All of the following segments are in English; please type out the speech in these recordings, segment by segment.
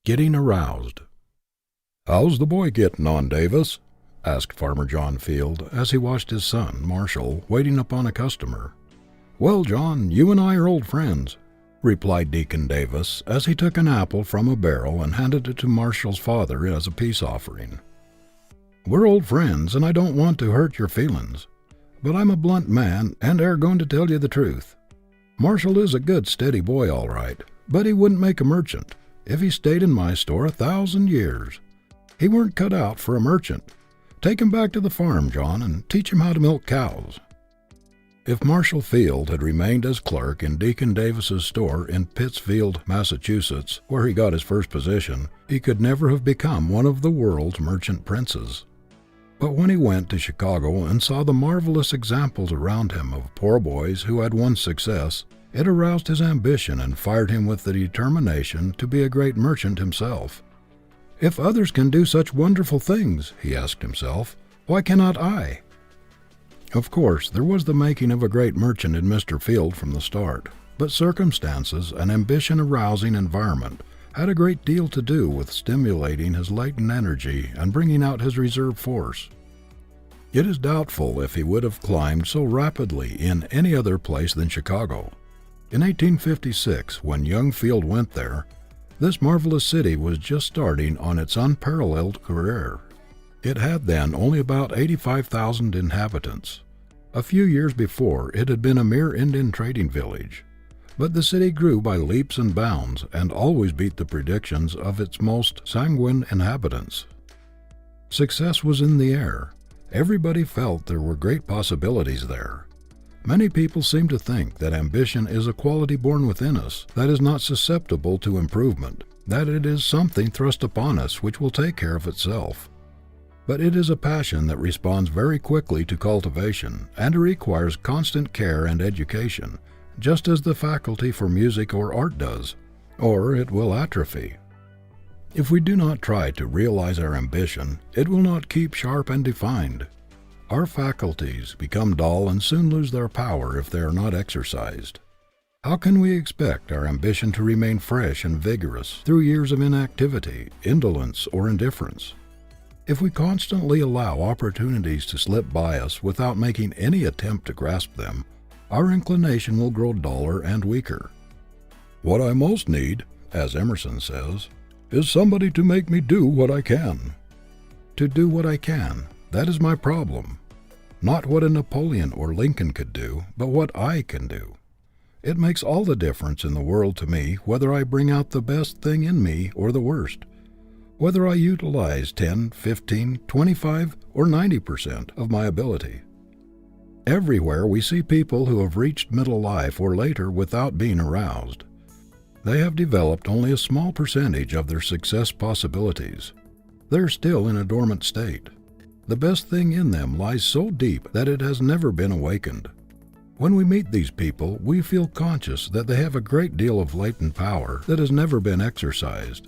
Getting aroused. "How's the boy getting on, Davis?" asked Farmer John Field, as he watched his son, Marshall, waiting upon a customer. "Well, John, you and I are old friends," replied Deacon Davis, as he took an apple from a barrel and handed it to Marshall's father as a peace offering. "We're old friends, and I don't want to hurt your feelings, but I'm a blunt man and air going to tell you the truth. Marshall is a good, steady boy, all right, but he wouldn't make a merchant if he stayed in my store 1,000 years. He weren't cut out for a merchant. Take him back to the farm, John, and teach him how to milk cows." If Marshall Field had remained as clerk in Deacon Davis's store in Pittsfield, Massachusetts, where he got his first position, he could never have become one of the world's merchant princes. But when he went to Chicago and saw the marvelous examples around him of poor boys who had won success, it aroused his ambition and fired him with the determination to be a great merchant himself. "If others can do such wonderful things," he asked himself, "why cannot I?" Of course, there was the making of a great merchant in Mr. Field from the start, but circumstances and ambition-arousing environment had a great deal to do with stimulating his latent energy and bringing out his reserve force. It is doubtful if he would have climbed so rapidly in any other place than Chicago. In 1856, when young Field went there, this marvelous city was just starting on its unparalleled career. It had then only about 85,000 inhabitants. A few years before, it had been a mere Indian trading village. But the city grew by leaps and bounds and always beat the predictions of its most sanguine inhabitants. Success was in the air. Everybody felt there were great possibilities there. Many people seem to think that ambition is a quality born within us that is not susceptible to improvement, that it is something thrust upon us which will take care of itself. But it is a passion that responds very quickly to cultivation, and it requires constant care and education, just as the faculty for music or art does, or it will atrophy. If we do not try to realize our ambition, it will not keep sharp and defined. Our faculties become dull and soon lose their power if they are not exercised. How can we expect our ambition to remain fresh and vigorous through years of inactivity, indolence, or indifference? If we constantly allow opportunities to slip by us without making any attempt to grasp them, our inclination will grow duller and weaker. "What I most need," as Emerson says, "is somebody to make me do what I can." To do what I can, that is my problem. Not what a Napoleon or Lincoln could do, but what I can do. It makes all the difference in the world to me whether I bring out the best thing in me or the worst, whether I utilize 10, 15, 25, or 90% of my ability. Everywhere we see people who have reached middle life or later without being aroused. They have developed only a small percentage of their success possibilities. They are still in a dormant state. The best thing in them lies so deep that it has never been awakened. When we meet these people, we feel conscious that they have a great deal of latent power that has never been exercised.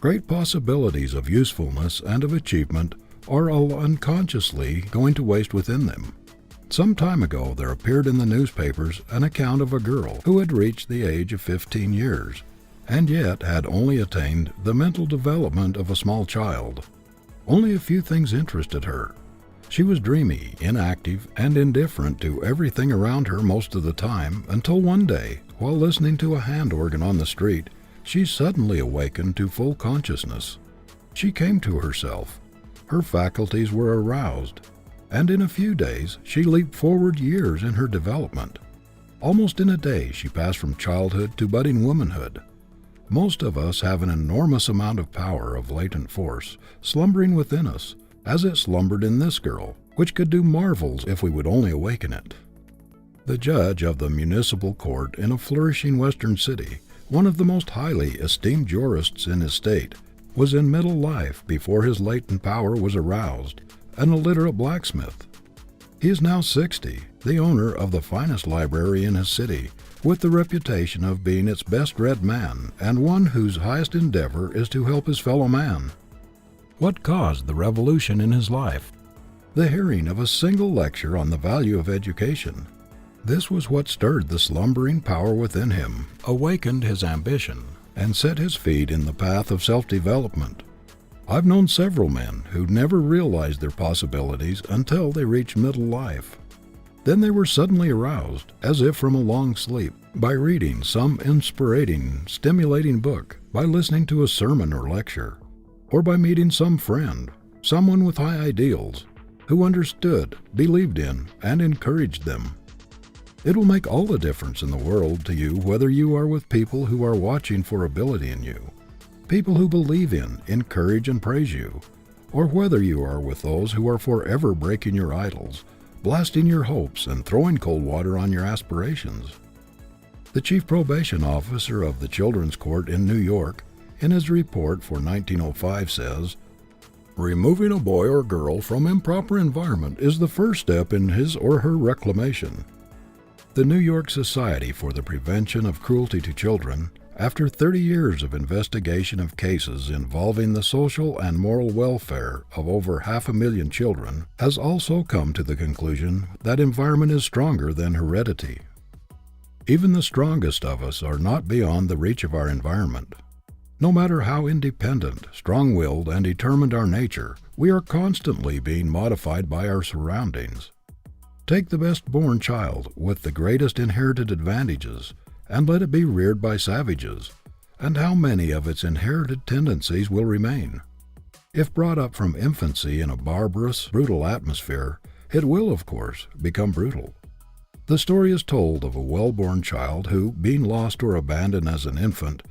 Great possibilities of usefulness and of achievement are all unconsciously going to waste within them. Some time ago there appeared in the newspapers an account of a girl who had reached the age of 15 years, and yet had only attained the mental development of a small child. Only a few things interested her. She was dreamy, inactive, and indifferent to everything around her most of the time, until one day, while listening to a hand organ on the street, she suddenly awakened to full consciousness. She came to herself. Her faculties were aroused, and in a few days she leaped forward years in her development. Almost in a day she passed from childhood to budding womanhood. Most of us have an enormous amount of power of latent force slumbering within us, as it slumbered in this girl, which could do marvels if we would only awaken it. The judge of the municipal court in a flourishing western city, one of the most highly esteemed jurists in his state, was in middle life before his latent power was aroused, an illiterate blacksmith. He is now 60, the owner of the finest library in his city, with the reputation of being its best-read man, and one whose highest endeavor is to help his fellow man. What caused the revolution in his life? The hearing of a single lecture on the value of education. This was what stirred the slumbering power within him, awakened his ambition, and set his feet in the path of self-development. I've known several men who never realized their possibilities until they reached middle life. Then they were suddenly aroused, as if from a long sleep, by reading some inspirating, stimulating book, by listening to a sermon or lecture, or by meeting some friend, someone with high ideals, who understood, believed in, and encouraged them. It will make all the difference in the world to you whether you are with people who are watching for ability in you, people who believe in, encourage, and praise you, or whether you are with those who are forever breaking your idols, blasting your hopes, and throwing cold water on your aspirations. The chief probation officer of the Children's Court in New York, in his report for 1905 says, "Removing a boy or girl from improper environment is the first step in his or her reclamation." The New York Society for the Prevention of Cruelty to Children, after 30 years of investigation of cases involving the social and moral welfare of over 500,000 children, has also come to the conclusion that environment is stronger than heredity. Even the strongest of us are not beyond the reach of our environment. No matter how independent, strong-willed, and determined our nature, we are constantly being modified by our surroundings. Take the best-born child with the greatest inherited advantages, and let it be reared by savages, and how many of its inherited tendencies will remain? If brought up from infancy in a barbarous, brutal atmosphere, it will, of course, become brutal. The story is told of a well-born child who, being lost or abandoned as an infant,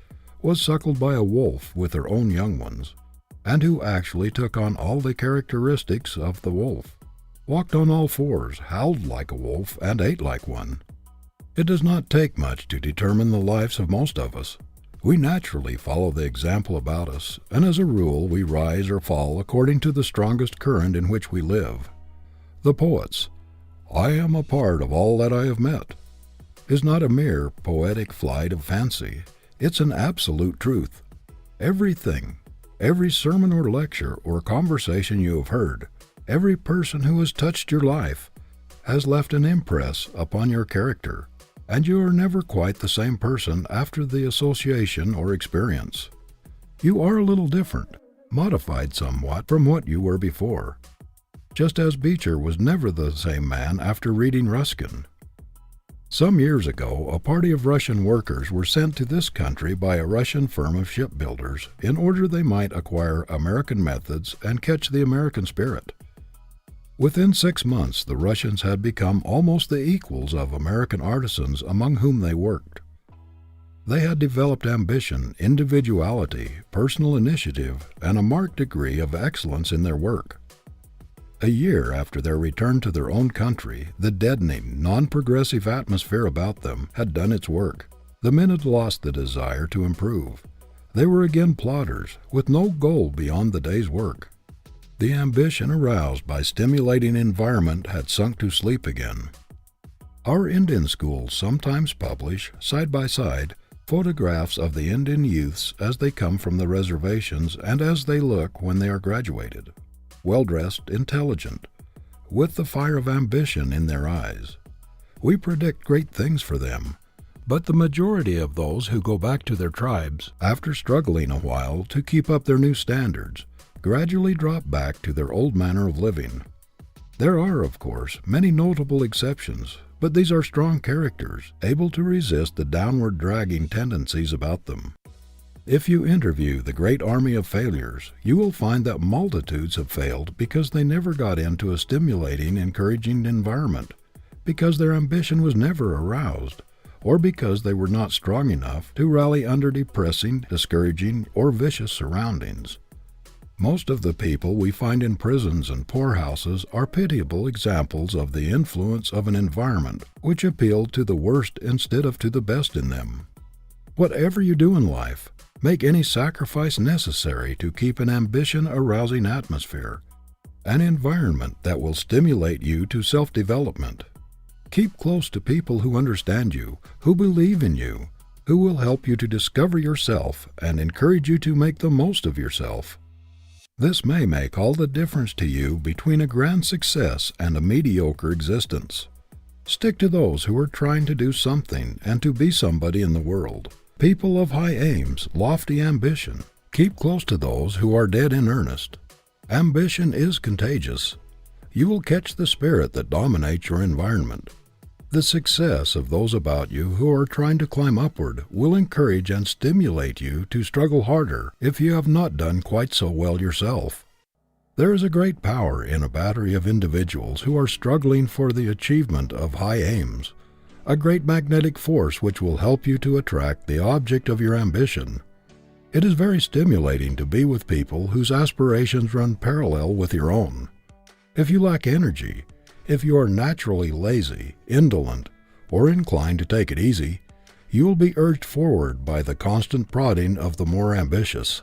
was suckled by a wolf with her own young ones, and who actually took on all the characteristics of the wolf, walked on all fours, howled like a wolf, and ate like one. It does not take much to determine the lives of most of us. We naturally follow the example about us, and as a rule we rise or fall according to the strongest current in which we live. The poet's "I am a part of all that I have met" is not a mere poetic flight of fancy. It's an absolute truth. Everything, every sermon or lecture or conversation you have heard, every person who has touched your life, has left an impress upon your character, and you are never quite the same person after the association or experience. You are a little different, modified somewhat from what you were before. Just as Beecher was never the same man after reading Ruskin. Some years ago, a party of Russian workers were sent to this country by a Russian firm of shipbuilders in order they might acquire American methods and catch the American spirit. Within 6 months, the Russians had become almost the equals of American artisans among whom they worked. They had developed ambition, individuality, personal initiative, and a marked degree of excellence in their work. A year after their return to their own country, the deadening, non-progressive atmosphere about them had done its work. The men had lost the desire to improve. They were again plodders, with no goal beyond the day's work. The ambition aroused by stimulating environment had sunk to sleep again. Our Indian schools sometimes publish, side by side, photographs of the Indian youths as they come from the reservations and as they look when they are graduated. Well-dressed, intelligent, with the fire of ambition in their eyes. We predict great things for them, but the majority of those who go back to their tribes, after struggling a while to keep up their new standards, gradually drop back to their old manner of living. There are, of course, many notable exceptions, but these are strong characters, able to resist the downward dragging tendencies about them. If you interview the great army of failures, you will find that multitudes have failed because they never got into a stimulating, encouraging environment, because their ambition was never aroused, or because they were not strong enough to rally under depressing, discouraging, or vicious surroundings. Most of the people we find in prisons and poorhouses are pitiable examples of the influence of an environment which appealed to the worst instead of to the best in them. Whatever you do in life, make any sacrifice necessary to keep an ambition-arousing atmosphere, an environment that will stimulate you to self-development. Keep close to people who understand you, who believe in you, who will help you to discover yourself and encourage you to make the most of yourself. This may make all the difference to you between a grand success and a mediocre existence. Stick to those who are trying to do something and to be somebody in the world. People of high aims, lofty ambition, keep close to those who are dead in earnest. Ambition is contagious. You will catch the spirit that dominates your environment. The success of those about you who are trying to climb upward will encourage and stimulate you to struggle harder if you have not done quite so well yourself. There is a great power in a battery of individuals who are struggling for the achievement of high aims, a great magnetic force which will help you to attract the object of your ambition. It is very stimulating to be with people whose aspirations run parallel with your own. If you lack energy, if you are naturally lazy, indolent, or inclined to take it easy, you will be urged forward by the constant prodding of the more ambitious.